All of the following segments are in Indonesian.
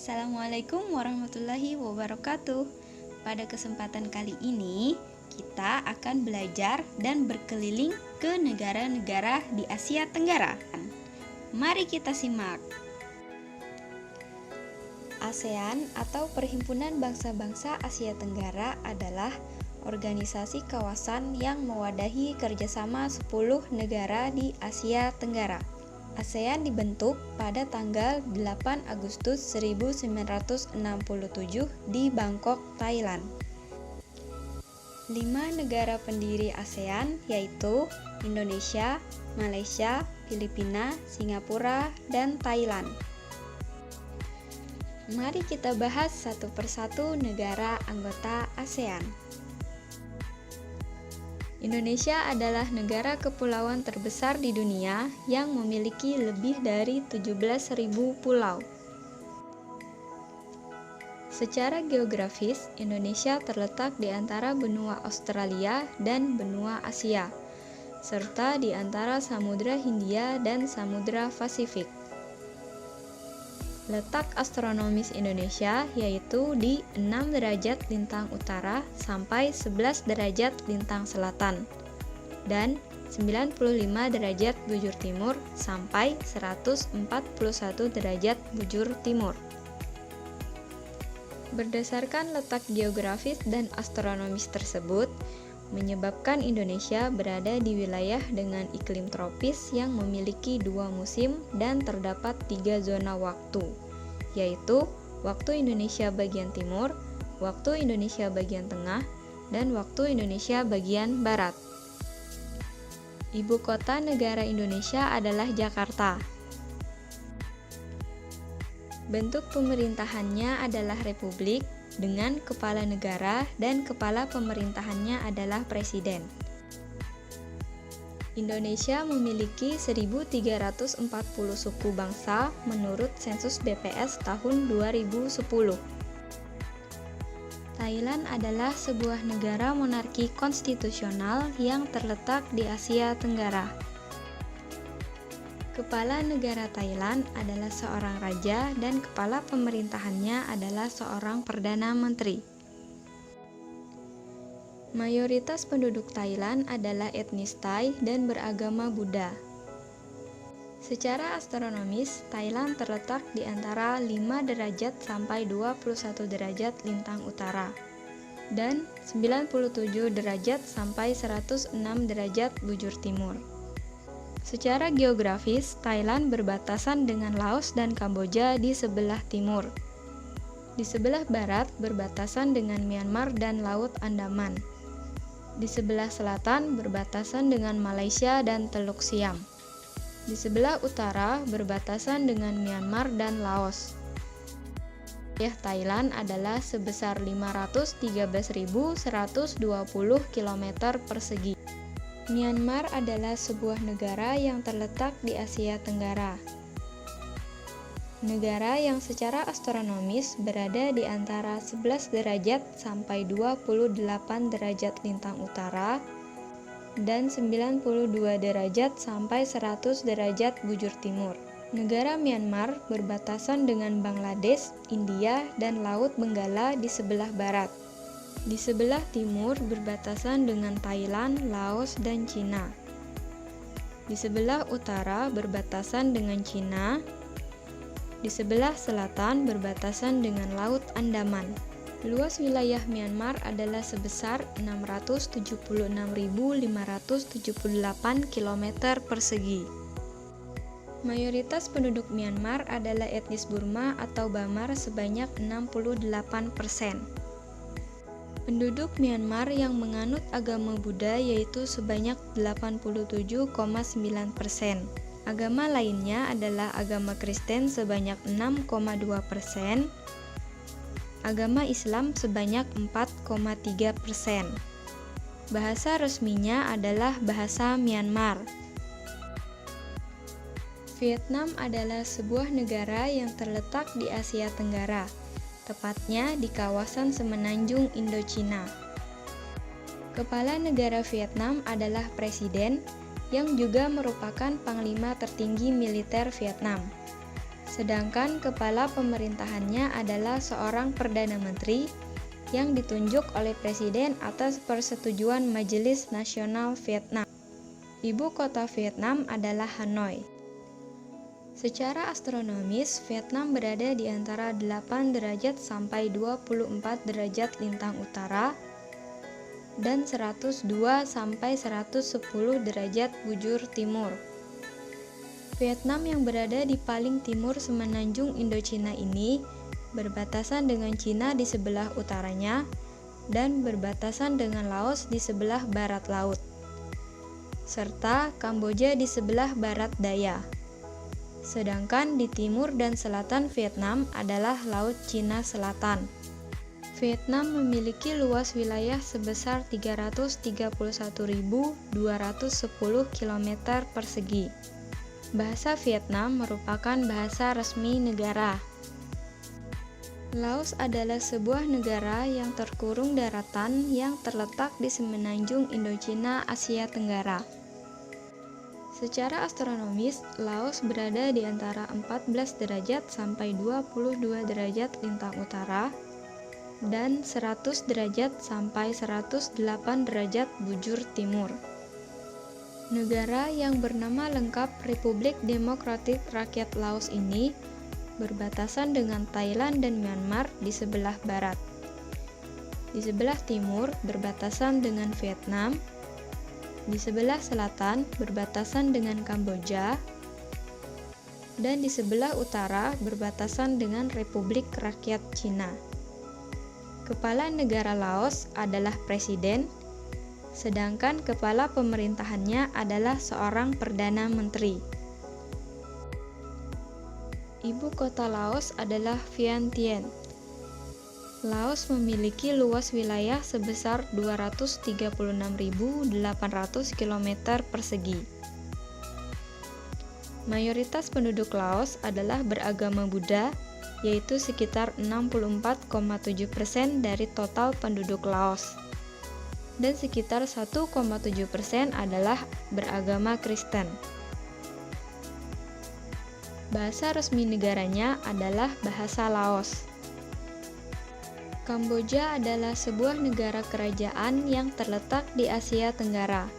Assalamualaikum warahmatullahi wabarakatuh. Pada kesempatan kali ini, kita akan belajar dan berkeliling ke negara-negara di Asia Tenggara. Mari kita simak. ASEAN atau Perhimpunan Bangsa-Bangsa Asia Tenggara adalah organisasi kawasan yang mewadahi kerjasama 10 negara di Asia Tenggara. ASEAN dibentuk pada tanggal 8 Agustus 1967 di Bangkok, Thailand. 5 negara pendiri ASEAN yaitu Indonesia, Malaysia, Filipina, Singapura, dan Thailand. Mari kita bahas satu persatu negara anggota ASEAN. Indonesia adalah negara kepulauan terbesar di dunia yang memiliki lebih dari 17.000 pulau. Secara geografis, Indonesia terletak di antara benua Australia dan benua Asia, serta di antara Samudra Hindia dan Samudra Pasifik. Letak astronomis Indonesia yaitu di 6 derajat lintang utara sampai 11 derajat lintang selatan dan 95 derajat bujur timur sampai 141 derajat bujur timur. Berdasarkan letak geografis dan astronomis tersebut, menyebabkan Indonesia berada di wilayah dengan iklim tropis yang memiliki 2 musim dan terdapat 3 zona waktu, yaitu waktu Indonesia bagian timur, waktu Indonesia bagian tengah, dan waktu Indonesia bagian barat. Ibu kota negara Indonesia adalah Jakarta. Bentuk pemerintahannya adalah republik, dengan kepala negara dan kepala pemerintahannya adalah presiden. Indonesia memiliki 1.340 suku bangsa menurut sensus BPS tahun 2010. Thailand adalah sebuah negara monarki konstitusional yang terletak di Asia Tenggara. Kepala negara Thailand adalah seorang raja dan kepala pemerintahannya adalah seorang perdana menteri. Mayoritas penduduk Thailand adalah etnis Thai dan beragama Buddha. Secara astronomis, Thailand terletak di antara 5 derajat sampai 21 derajat lintang utara dan 97 derajat sampai 106 derajat bujur timur. Secara geografis, Thailand berbatasan dengan Laos dan Kamboja di sebelah timur. Di sebelah barat berbatasan dengan Myanmar dan Laut Andaman. Di sebelah selatan berbatasan dengan Malaysia dan Teluk Siam. Di sebelah utara berbatasan dengan Myanmar dan Laos. Wilayah Thailand adalah sebesar 513.120 km persegi. Myanmar adalah sebuah negara yang terletak di Asia Tenggara. Negara yang secara astronomis berada di antara 11 derajat sampai 28 derajat lintang utara dan 92 derajat sampai 100 derajat bujur timur. Negara Myanmar berbatasan dengan Bangladesh, India, dan Laut Benggala di sebelah barat. Di sebelah timur berbatasan dengan Thailand, Laos, dan Cina. Di sebelah utara berbatasan dengan Cina. Di sebelah selatan berbatasan dengan Laut Andaman. Luas wilayah Myanmar adalah sebesar 676.578 km persegi. Mayoritas penduduk Myanmar adalah etnis Burma atau Bamar sebanyak 68%. Penduduk Myanmar yang menganut agama Buddha yaitu sebanyak 87,9%. Agama lainnya adalah agama Kristen sebanyak 6,2%, agama Islam sebanyak 4,3%. Bahasa resminya adalah bahasa Myanmar. Vietnam adalah sebuah negara yang terletak di Asia Tenggara, tepatnya di kawasan semenanjung Indochina. Kepala negara Vietnam adalah presiden yang juga merupakan panglima tertinggi militer Vietnam. Sedangkan kepala pemerintahannya adalah seorang Perdana Menteri yang ditunjuk oleh Presiden atas persetujuan Majelis Nasional Vietnam. Ibu kota Vietnam adalah Hanoi. Secara astronomis, Vietnam berada di antara 8 derajat sampai 24 derajat lintang utara dan 102 sampai 110 derajat bujur timur. Vietnam yang berada di paling timur semenanjung Indochina ini berbatasan dengan Cina di sebelah utaranya dan berbatasan dengan Laos di sebelah barat laut, serta Kamboja di sebelah barat daya. Sedangkan di timur dan selatan Vietnam adalah Laut Cina Selatan. Vietnam memiliki luas wilayah sebesar 331.210 km persegi. Bahasa Vietnam merupakan bahasa resmi negara. Laos adalah sebuah negara yang terkurung daratan yang terletak di semenanjung Indochina, Asia Tenggara. Secara astronomis, Laos berada di antara 14 derajat sampai 22 derajat lintang utara dan 100 derajat sampai 108 derajat bujur timur. Negara yang bernama lengkap Republik Demokratik Rakyat Laos ini berbatasan dengan Thailand dan Myanmar di sebelah barat. Di sebelah timur berbatasan dengan Vietnam. Di sebelah selatan berbatasan dengan Kamboja, dan di sebelah utara berbatasan dengan Republik Rakyat Cina. Kepala negara Laos adalah Presiden, sedangkan kepala pemerintahannya adalah seorang Perdana Menteri. Ibu kota Laos adalah Vientiane. Laos memiliki luas wilayah sebesar 236.800 km persegi. Mayoritas penduduk Laos adalah beragama Buddha, yaitu sekitar 64,7% dari total penduduk Laos, dan sekitar 1,7% adalah beragama Kristen. Bahasa resmi negaranya adalah bahasa Laos. Kamboja adalah sebuah negara kerajaan yang terletak di Asia Tenggara.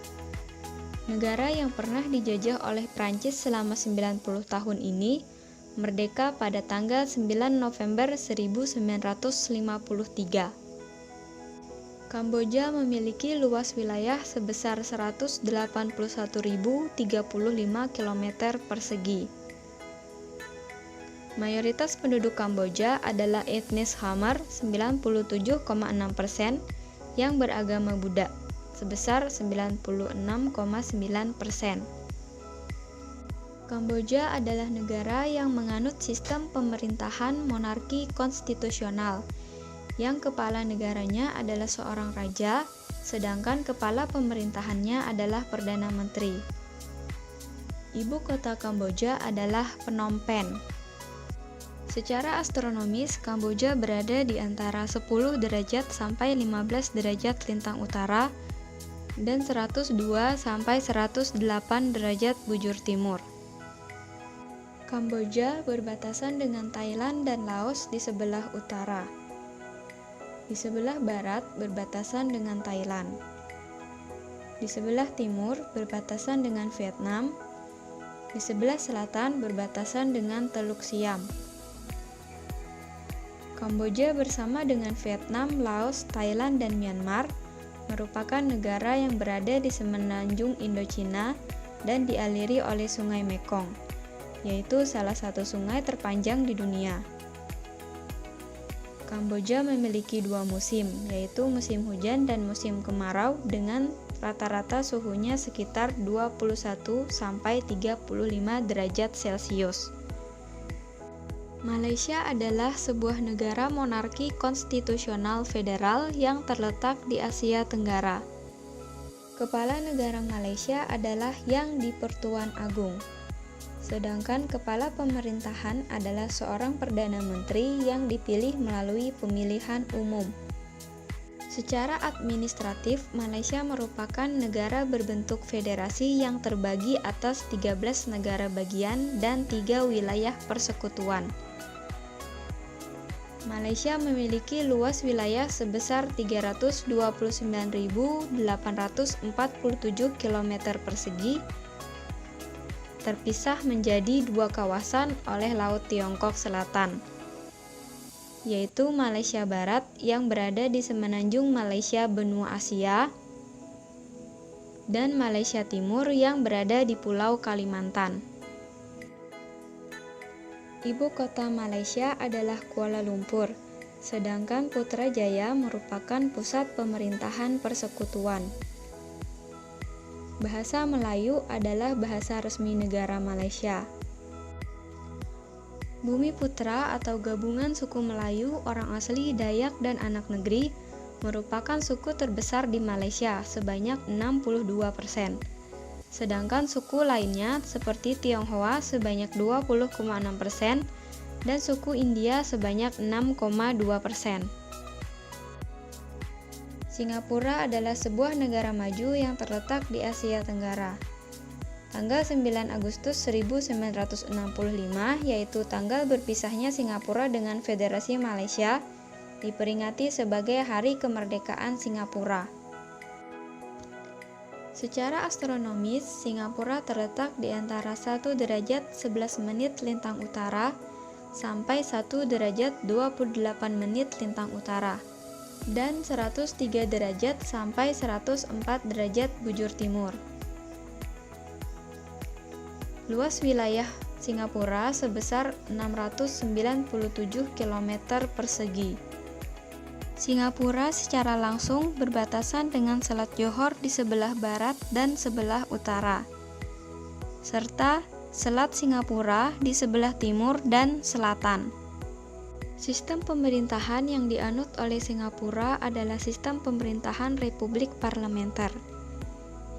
Negara yang pernah dijajah oleh Prancis selama 90 tahun ini merdeka pada tanggal 9 November 1953. Kamboja memiliki luas wilayah sebesar 181.035 km persegi. Mayoritas penduduk Kamboja adalah etnis Khmer 97,6% yang beragama Buddha sebesar 96,9%. Kamboja adalah negara yang menganut sistem pemerintahan monarki konstitusional yang kepala negaranya adalah seorang raja, sedangkan kepala pemerintahannya adalah Perdana Menteri. Ibu kota Kamboja adalah Phnom Penh. Secara astronomis, Kamboja berada di antara 10 derajat sampai 15 derajat lintang utara dan 102 sampai 108 derajat bujur timur. Kamboja berbatasan dengan Thailand dan Laos di sebelah utara. Di sebelah barat berbatasan dengan Thailand. Di sebelah timur berbatasan dengan Vietnam. Di sebelah selatan berbatasan dengan Teluk Siam. Kamboja bersama dengan Vietnam, Laos, Thailand, dan Myanmar merupakan negara yang berada di semenanjung Indochina dan dialiri oleh Sungai Mekong, yaitu salah satu sungai terpanjang di dunia. Kamboja memiliki 2 musim, yaitu musim hujan dan musim kemarau dengan rata-rata suhunya sekitar 21 sampai 35 derajat Celcius. Malaysia adalah sebuah negara monarki konstitusional federal yang terletak di Asia Tenggara. Kepala negara Malaysia adalah Yang di-Pertuan Agong. Sedangkan kepala pemerintahan adalah seorang Perdana Menteri yang dipilih melalui pemilihan umum. Secara administratif, Malaysia merupakan negara berbentuk federasi yang terbagi atas 13 negara bagian dan 3 wilayah persekutuan. Malaysia memiliki luas wilayah sebesar 329.847 km persegi, terpisah menjadi 2 kawasan oleh Laut Tiongkok Selatan, yaitu Malaysia Barat yang berada di semenanjung Malaysia benua Asia dan Malaysia Timur yang berada di Pulau Kalimantan. Ibu kota Malaysia adalah Kuala Lumpur, sedangkan Putrajaya merupakan pusat pemerintahan persekutuan. Bahasa Melayu adalah bahasa resmi negara Malaysia. Bumiputra atau gabungan suku Melayu, orang asli, Dayak, dan anak negeri merupakan suku terbesar di Malaysia sebanyak 62%. Sedangkan suku lainnya seperti Tionghoa sebanyak 20,6% dan suku India sebanyak 6,2%. Singapura adalah sebuah negara maju yang terletak di Asia Tenggara. Tanggal 9 Agustus 1965, yaitu tanggal berpisahnya Singapura dengan Federasi Malaysia, diperingati sebagai Hari Kemerdekaan Singapura. Secara astronomis, Singapura terletak di antara 1 derajat 11 menit lintang utara sampai 1 derajat 28 menit lintang utara dan 103 derajat sampai 104 derajat bujur timur. Luas wilayah Singapura sebesar 697 km persegi. Singapura secara langsung berbatasan dengan Selat Johor di sebelah barat dan sebelah utara, serta Selat Singapura di sebelah timur dan selatan. Sistem pemerintahan yang dianut oleh Singapura adalah sistem pemerintahan republik parlementer,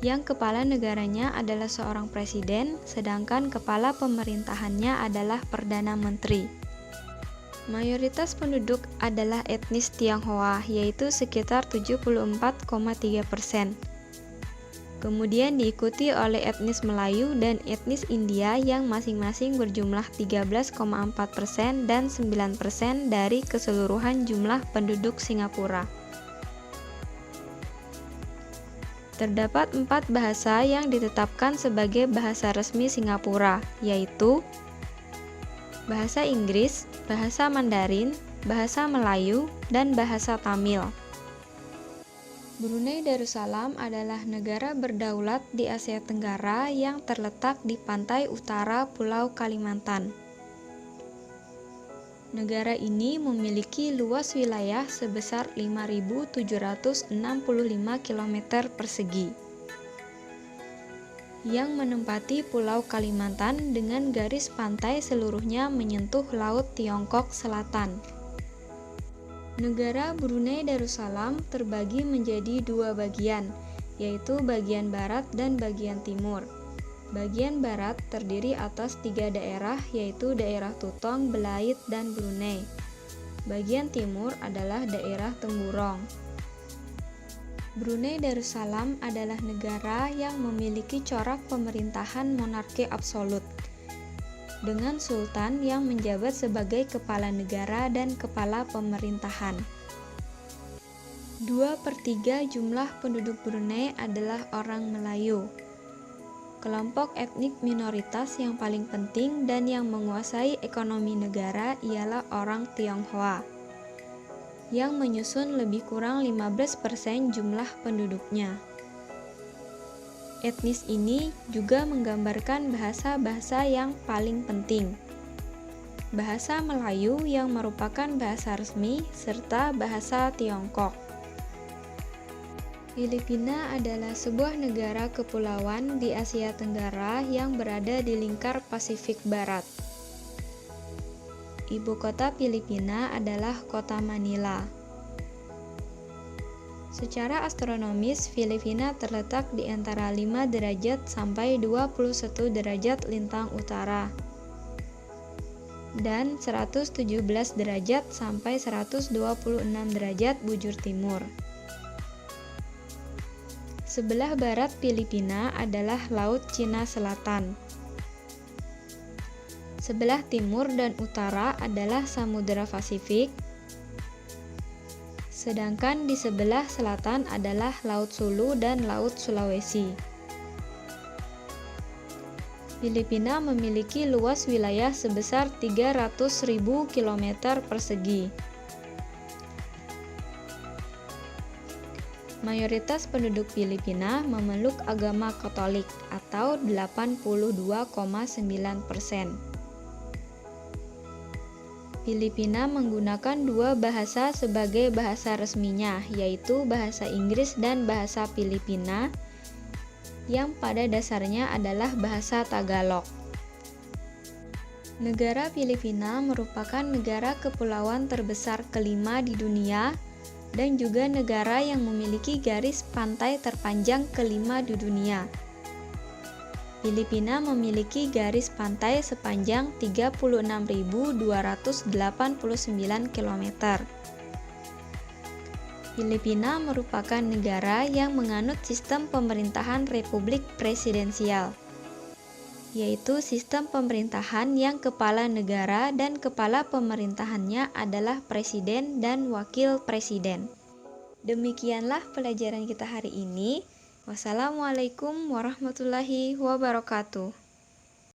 yang kepala negaranya adalah seorang presiden, sedangkan kepala pemerintahannya adalah Perdana Menteri. Mayoritas penduduk adalah etnis Tionghoa, yaitu sekitar 74,3%. Kemudian diikuti oleh etnis Melayu dan etnis India yang masing-masing berjumlah 13,4% dan 9% dari keseluruhan jumlah penduduk Singapura. Terdapat 4 bahasa yang ditetapkan sebagai bahasa resmi Singapura, yaitu bahasa Inggris, bahasa Mandarin, bahasa Melayu, dan bahasa Tamil. Brunei Darussalam adalah negara berdaulat di Asia Tenggara yang terletak di pantai utara Pulau Kalimantan. Negara ini memiliki luas wilayah sebesar 5.765 km persegi. Yang menempati Pulau Kalimantan dengan garis pantai seluruhnya menyentuh Laut Tiongkok Selatan. Negara Brunei Darussalam terbagi menjadi 2 bagian, yaitu bagian barat dan bagian timur. Bagian barat terdiri atas 3 daerah, yaitu daerah Tutong, Belait, dan Brunei. Bagian timur adalah daerah Temburong. Brunei Darussalam adalah negara yang memiliki corak pemerintahan monarki absolut, dengan sultan yang menjabat sebagai kepala negara dan kepala pemerintahan. 2/3 jumlah penduduk Brunei adalah orang Melayu. Kelompok etnik minoritas yang paling penting dan yang menguasai ekonomi negara ialah orang Tionghoa, yang menyusun lebih kurang 15% jumlah penduduknya. Etnis ini juga menggambarkan bahasa-bahasa yang paling penting. Bahasa Melayu yang merupakan bahasa resmi, serta bahasa Tiongkok. Filipina adalah sebuah negara kepulauan di Asia Tenggara yang berada di lingkar Pasifik Barat. Ibu kota Filipina adalah kota Manila. Secara astronomis, Filipina terletak di antara 5 derajat sampai 21 derajat lintang utara dan 117 derajat sampai 126 derajat bujur timur. Sebelah barat Filipina adalah Laut Cina Selatan. Sebelah timur dan utara adalah Samudra Pasifik. Sedangkan di sebelah selatan adalah Laut Sulu dan Laut Sulawesi. Filipina memiliki luas wilayah sebesar 300.000 km persegi. Mayoritas penduduk Filipina memeluk agama Katolik atau 82,9%. Filipina menggunakan dua bahasa sebagai bahasa resminya, yaitu bahasa Inggris dan bahasa Filipina, yang pada dasarnya adalah bahasa Tagalog. Negara Filipina merupakan negara kepulauan terbesar kelima di dunia dan juga negara yang memiliki garis pantai terpanjang kelima di dunia. Filipina memiliki garis pantai sepanjang 36.289 km. Filipina merupakan negara yang menganut sistem pemerintahan republik presidensial, yaitu sistem pemerintahan yang kepala negara dan kepala pemerintahannya adalah presiden dan wakil presiden. Demikianlah pelajaran kita hari ini. Wassalamualaikum warahmatullahi wabarakatuh.